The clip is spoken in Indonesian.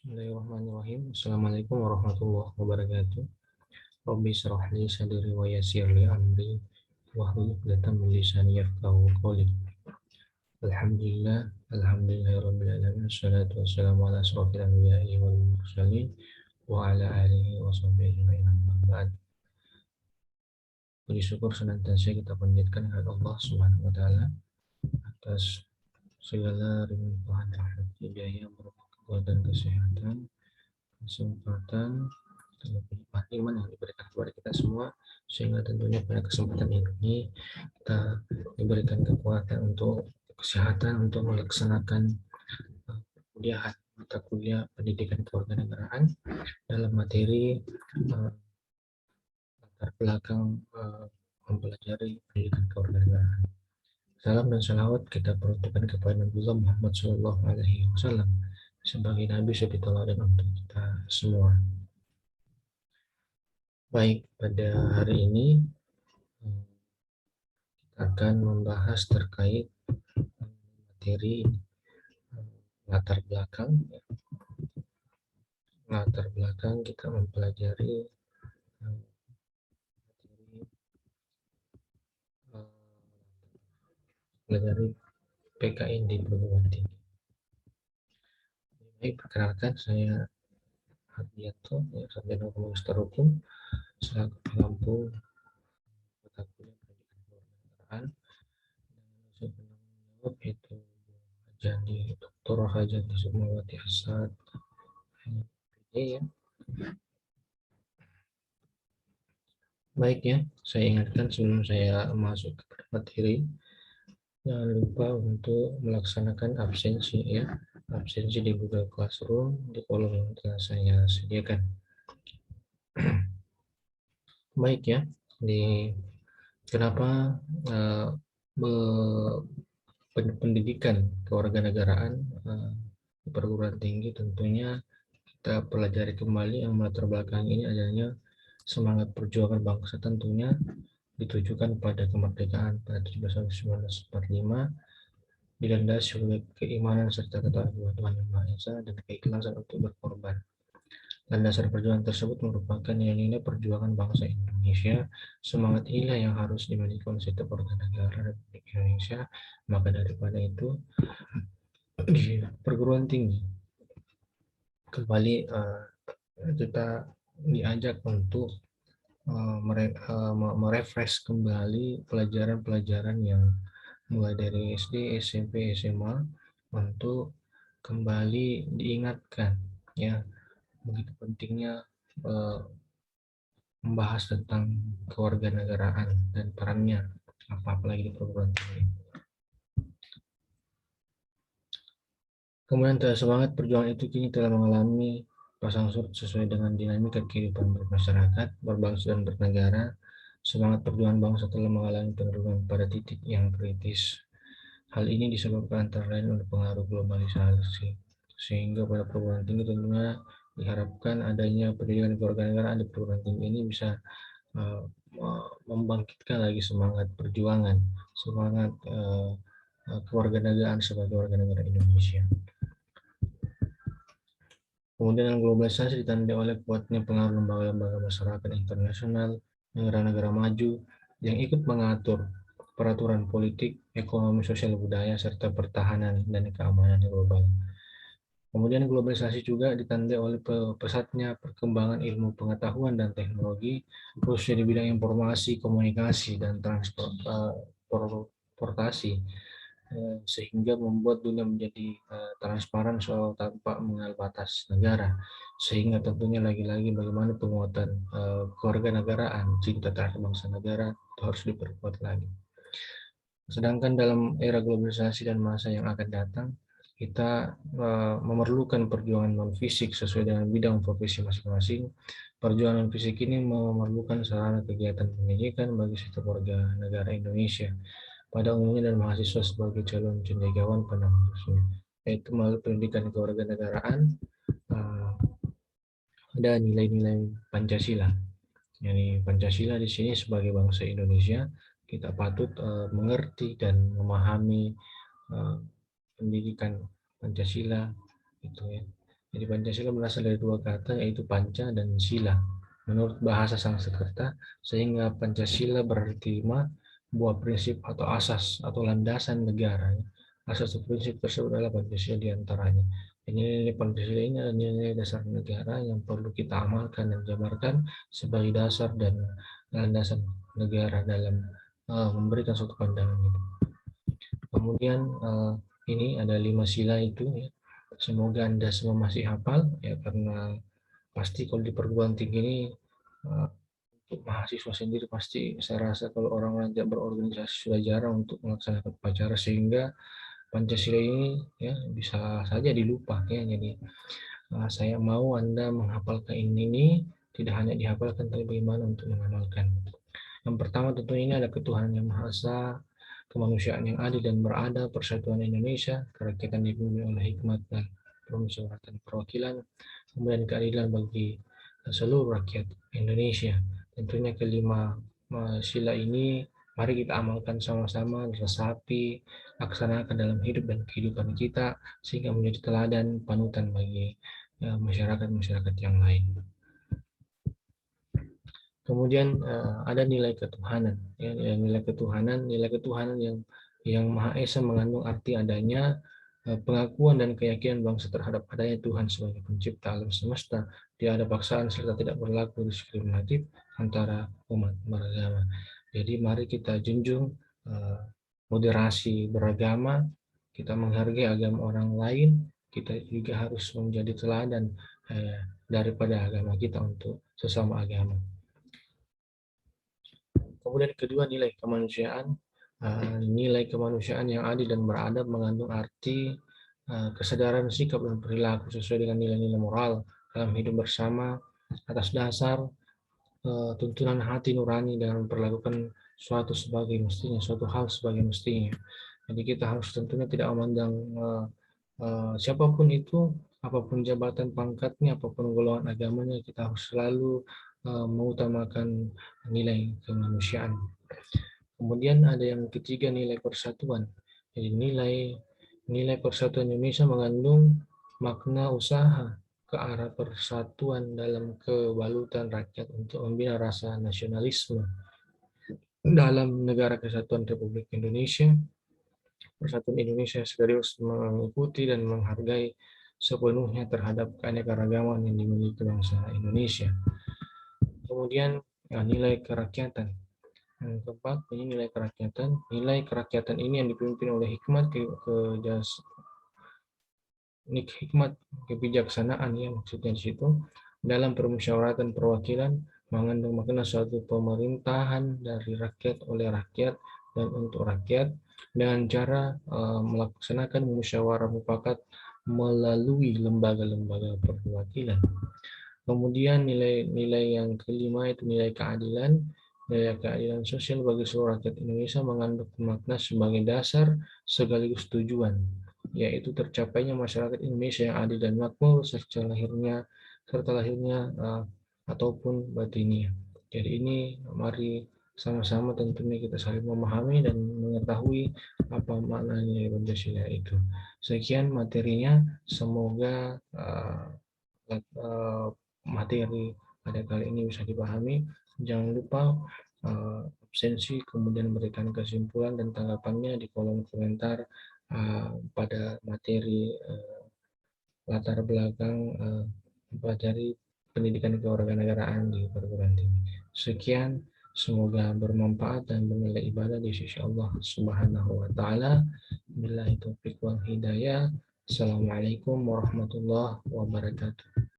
Bismillahirrahmanirrahim. Assalamualaikum warahmatullahi wabarakatuh. Rabbi shrah li sadri wa yassir li amri wahlul 'uqdatam min lisani yafqahu qawli. Alhamdulillah, alhamdulillahirabbil alamin. Wassalatu wassalamu ala asyrofil anbiya'i wal mursalin wa ala alihi wa sahbihi ajma'in. Amma ba'd. Puji syukur senantiasa kita panjatkan kepada Allah Subhanahu wa taala atas segala limpahan rahmat hidayah, berkah, kekuatan, kesehatan, kesempatan, nikmat iman yang diberikan kepada kita semua, sehingga tentunya pada kesempatan ini kita diberikan kekuatan untuk kesehatan untuk melaksanakan kuliah mata kuliah pendidikan kewarganegaraan dalam materi latar belakang mempelajari pendidikan kewarganegaraan. Salam dan salawat kita peruntukkan kepada Nabi Muhammad SAW sebagai Nabi suri teladan untuk kita semua. Baik, pada hari ini kita akan membahas terkait materi latar belakang. Latar belakang kita mempelajari PKN di perguruan tinggi. Baik, perkenalkan saya Hardianto, sarjana magister hukum selaku pengampu mata kuliah pendidikan kewarganegaraan, dan saya penanggung jawab yaitu Hajani Dr. Hajati Sukmawati Asad, ya. Baik ya, saya ingatkan sebelum saya masuk ke materi, jangan lupa untuk melaksanakan absensi ya. Absensi di Google Classroom di kolom yang telah saya sediakan. Baik ya, kenapa pendidikan kewarganegaraan di perguruan tinggi, tentunya kita pelajari kembali yang melatar belakang ini adanya semangat perjuangan bangsa, tentunya ditujukan pada kemerdekaan pada 17 Agustus 1945, dilandasi oleh keimanan serta ketaatan Tuhan Yang Maha Esa dan keikhlasan untuk berkorban. Landasan perjuangan tersebut merupakan nilai-nilai perjuangan bangsa Indonesia. Semangat inilah yang harus dimiliki oleh setiap warga negara Republik Indonesia. Maka daripada itu, di perguruan tinggi kembali kita diajak untuk merefresh kembali pelajaran-pelajaran yang mulai dari SD, SMP, SMA untuk kembali diingatkan ya, begitu pentingnya membahas tentang kewarganegaraan dan perannya apalagi di perguruan tinggi. Kemudian semangat perjuangan itu kini telah mengalami pasang surut sesuai dengan dinamika kehidupan bermasyarakat, berbangsa dan bernegara. Semangat perjuangan bangsa telah mengalami penurunan pada titik yang kritis. Hal ini disebabkan antara lain oleh pengaruh globalisasi, sehingga pada perguruan tinggi tentunya diharapkan adanya pendidikan kewarganegaraan di perguruan tinggi ini bisa membangkitkan lagi semangat perjuangan, semangat kewarganegaraan sebagai warga negara Indonesia. Kemudian globalisasi ditandai oleh kuatnya pengaruh lembaga-lembaga masyarakat internasional, negara-negara maju yang ikut mengatur peraturan politik, ekonomi, sosial, budaya, serta pertahanan dan keamanan global. Kemudian globalisasi juga ditandai oleh pesatnya perkembangan ilmu pengetahuan dan teknologi, khususnya di bidang informasi, komunikasi, dan transportasi, sehingga membuat dunia menjadi transparan soal tanpa mengenal batas negara. Sehingga tentunya lagi-lagi bagaimana penguatan kewarganegaraan, cinta terhadap bangsa negara itu harus diperkuat lagi. Sedangkan dalam era globalisasi dan masa yang akan datang, kita memerlukan perjuangan non-fisik sesuai dengan bidang profesi masing-masing. Perjuangan non-fisik ini memerlukan sarana kegiatan pendidikan bagi setiap warga negara Indonesia pada umumnya dan mahasiswa sebagai calon cendekiawan pada khususnya, yaitu melalui pendidikan kewarganegaraan. Ada nilai-nilai Pancasila. Jadi Pancasila di sini sebagai bangsa Indonesia kita patut mengerti dan memahami pendidikan Pancasila itu ya, Jadi Pancasila berasal dari dua kata yaitu panca dan sila. Menurut bahasa Sanskerta, sehingga Pancasila berarti buah prinsip atau asas atau landasan negara. Asas atau prinsip tersebut adalah Pancasila diantaranya. Nilai Pancasila ini adalah nilai dasar negara yang perlu kita amalkan dan jabarkan sebagai dasar dan landasan negara dalam memberikan suatu pandangan itu. Kemudian ini ada 5 sila itu ya. Semoga Anda semua masih hafal ya, karena pasti kalau di perguruan tinggi ini untuk mahasiswa sendiri pasti saya rasa kalau orang tidak berorganisasi sudah jarang untuk melaksanakan upacara, sehingga Pancasila ini ya bisa saja dilupa ya. Jadi saya mau Anda menghafalkan ini tidak hanya dihafalkan tapi bagaimana untuk mengamalkan. Yang pertama tentu ini ada ketuhanan yang Maha Esa, kemanusiaan yang adil dan beradab, persatuan Indonesia, kerakyatan dipimpin oleh hikmat dan permusyawaratan perwakilan, kemudian keadilan bagi seluruh rakyat Indonesia. Tentunya kelima sila ini mari kita amalkan sama-sama, resapi, laksanakan dalam hidup dan kehidupan kita sehingga menjadi teladan panutan bagi masyarakat-masyarakat yang lain. Kemudian ada nilai ketuhanan, ya, nilai ketuhanan yang Maha Esa mengandung arti adanya pengakuan dan keyakinan bangsa terhadap adanya Tuhan sebagai pencipta alam semesta, tidak ada paksaan serta tidak berlaku diskriminatif antara umat beragama. Jadi mari kita junjung moderasi beragama, kita menghargai agama orang lain, kita juga harus menjadi teladan daripada agama kita untuk sesama agama. Kemudian kedua, nilai kemanusiaan. Nilai kemanusiaan yang adil dan beradab mengandung arti kesadaran sikap dan perilaku sesuai dengan nilai-nilai moral dalam hidup bersama atas dasar tuntunan hati nurani dan memperlakukan suatu sebagai mestinya, suatu hal sebagai mestinya. Jadi kita harus tentunya tidak memandang siapapun itu, apapun jabatan pangkatnya, apapun golongan agamanya, kita harus selalu mengutamakan nilai kemanusiaan. Kemudian ada yang ketiga, nilai persatuan. Jadi nilai persatuan Indonesia mengandung makna usaha ke arah persatuan dalam kebalutan rakyat untuk membina rasa nasionalisme dalam negara kesatuan Republik Indonesia. Persatuan Indonesia serius mengikuti dan menghargai sepenuhnya terhadap keanekaragaman yang dimiliki bangsa Indonesia. Kemudian nilai kerakyatan. Yang keempat, ini nilai kerakyatan. Nilai kerakyatan ini yang dipimpin oleh hikmat kebijaksanaan ya, maksudnya di situ dalam permusyawaratan perwakilan mengandung makna suatu pemerintahan dari rakyat oleh rakyat dan untuk rakyat dengan cara melaksanakan musyawarah mufakat melalui lembaga-lembaga perwakilan. Kemudian nilai-nilai yang kelima itu nilai keadilan. Nilai keadilan sosial bagi seluruh rakyat Indonesia mengandung makna sebagai dasar sekaligus tujuan, yaitu tercapainya masyarakat Indonesia yang adil dan makmur serta lahirnya ataupun batinnya. Jadi ini mari sama-sama tentunya kita saling memahami dan mengetahui apa makna nilai Pancasila itu. Sekian materinya, semoga materi pada kali ini bisa dipahami. Jangan lupa absensi, kemudian berikan kesimpulan dan tanggapannya di kolom komentar pada materi latar belakang mempelajari pendidikan kewarganegaraan di perguruan tinggi. Sekian, semoga bermanfaat dan bernilai ibadah di sisi Allah Subhanahu wa taala. Billahi taufiq wal hidayah. Assalamualaikum warahmatullahi wabarakatuh.